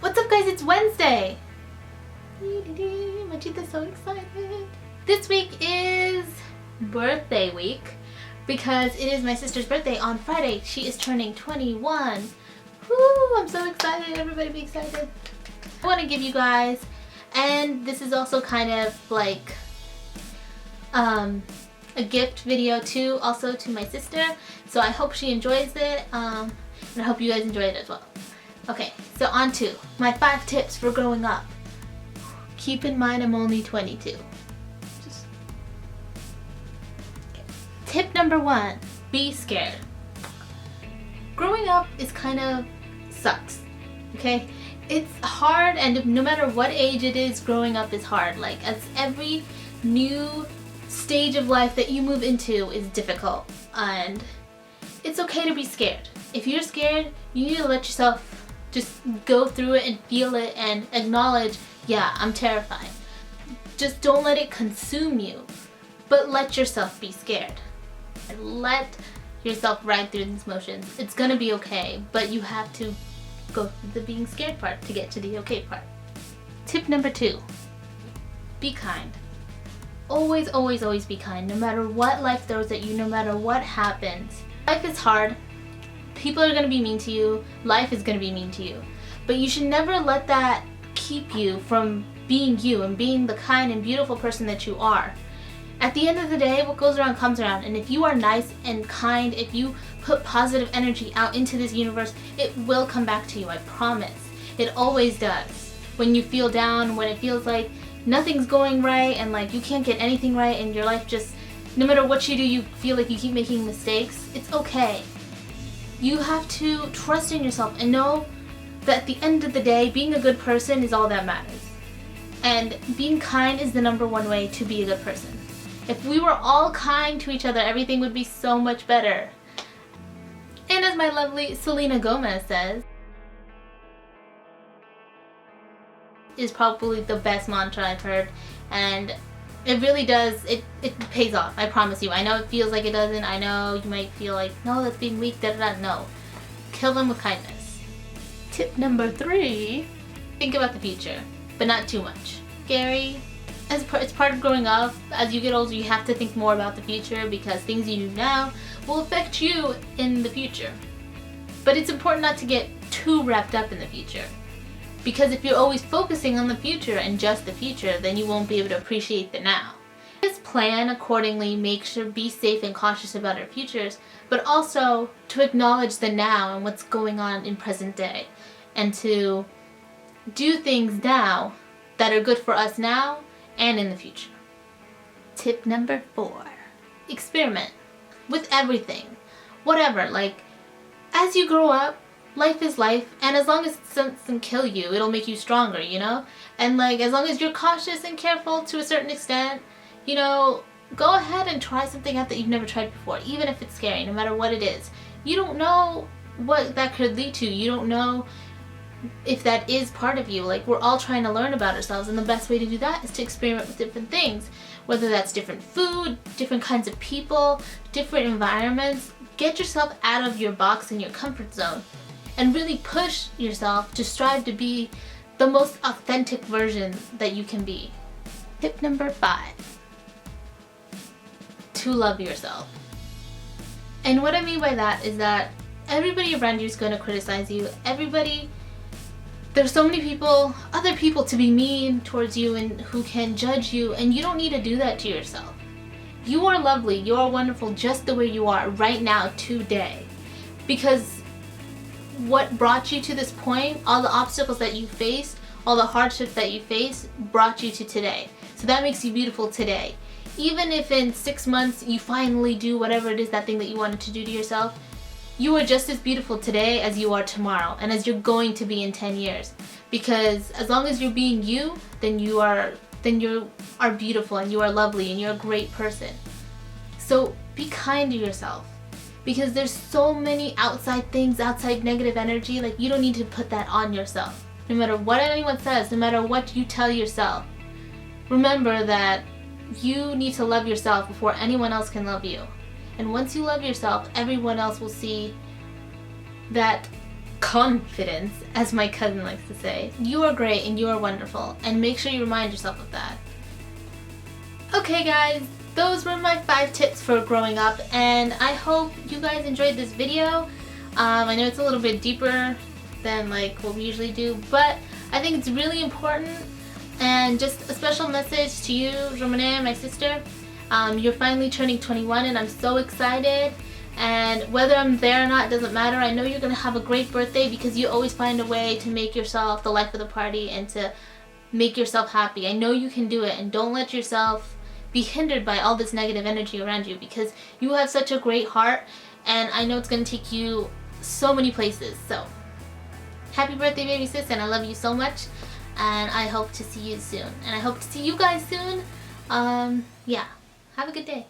What's up guys, it's Wednesday! Machita's so excited. This week is birthday week because it is my sister's birthday on Friday. She is turning 21. Woo! I'm so excited, everybody be excited. I want to give you guys, and this is also kind of like a gift video too, also to my sister. So I hope she enjoys it, and I hope you guys enjoy it as well. Okay, so on to my 5 tips for growing up. Keep in mind I'm only 22. Okay. Tip number 1, be scared. Growing up is kind of sucks, okay? It's hard, and no matter what age it is, growing up is hard. Like, as every new stage of life that you move into is difficult, and it's okay to be scared. If you're scared, you need to let yourself just go through it and feel it and acknowledge, yeah, I'm terrified. Just don't let it consume you, but let yourself be scared. Let yourself ride through these motions. It's gonna be okay, but you have to go through the being scared part to get to the okay part. Tip number 2, be kind. Always, always, always be kind. No matter what life throws at you, no matter what happens. Life is hard. People are going to be mean to you. Life is going to be mean to you. But you should never let that keep you from being you and being the kind and beautiful person that you are. At the end of the day, what goes around comes around. And if you are nice and kind, if you put positive energy out into this universe, it will come back to you, I promise. It always does. When you feel down, when it feels like nothing's going right and like you can't get anything right and your life just, no matter what you do, you feel like you keep making mistakes, it's okay. You have to trust in yourself and know that at the end of the day, being a good person is all that matters. And being kind is the #1 way to be a good person. If we were all kind to each other, everything would be so much better. And as my lovely Selena Gomez says, is probably the best mantra I've heard, and it really does, it pays off, I promise you. I know it feels like it doesn't, I know you might feel like, no, that's being weak, no. Kill them with kindness. Tip number 3, think about the future, but not too much. Scary, it's part of growing up. As you get older, you have to think more about the future because things you do now will affect you in the future. But it's important not to get too wrapped up in the future. Because if you're always focusing on the future and just the future, then you won't be able to appreciate the now. Just plan accordingly, make sure, be safe and cautious about our futures, but also to acknowledge the now and what's going on in present day, and to do things now that are good for us now and in the future. Tip number 4, experiment with everything. Whatever, like, as you grow up, life is life, and as long as it doesn't kill you, it'll make you stronger, you know? And like, as long as you're cautious and careful to a certain extent, you know, go ahead and try something out that you've never tried before, even if it's scary, no matter what it is. You don't know what that could lead to. You don't know if that is part of you. Like, we're all trying to learn about ourselves, and the best way to do that is to experiment with different things, whether that's different food, different kinds of people, different environments. Get yourself out of your box and your comfort zone, and really push yourself to strive to be the most authentic version that you can be. Tip number 5, to love yourself. And what I mean by that is that everybody around you is going to criticize you. There's so many people, other people, to be mean towards you and who can judge you, and you don't need to do that to yourself. You are lovely, you are wonderful just the way you are right now, today. Because what brought you to this point, all the obstacles that you faced, all the hardships that you faced, brought you to today. So that makes you beautiful today. Even if in 6 months you finally do whatever it is, that thing that you wanted to do to yourself, you are just as beautiful today as you are tomorrow, and as you're going to be in 10 years. Because as long as you're being you, then you are beautiful, and you are lovely, and you're a great person. So be kind to yourself. Because there's so many outside things, outside negative energy, like, you don't need to put that on yourself. No matter what anyone says, no matter what you tell yourself, remember that you need to love yourself before anyone else can love you. And once you love yourself, everyone else will see that confidence, as my cousin likes to say. You are great and you are wonderful, and make sure you remind yourself of that. Okay guys, those were my 5 tips for growing up, and I hope you guys enjoyed this video. I know it's a little bit deeper than like what we usually do, but I think it's really important. And just a special message to you, Romane, my sister. You're finally turning 21 and I'm so excited. And whether I'm there or not doesn't matter. I know you're going to have a great birthday because you always find a way to make yourself the life of the party and to make yourself happy. I know you can do it, and don't let yourself be hindered by all this negative energy around you because you have such a great heart and I know it's going to take you so many places. So happy birthday, baby sis, and I love you so much, and I hope to see you soon, and I hope to see you guys soon. Yeah, have a good day.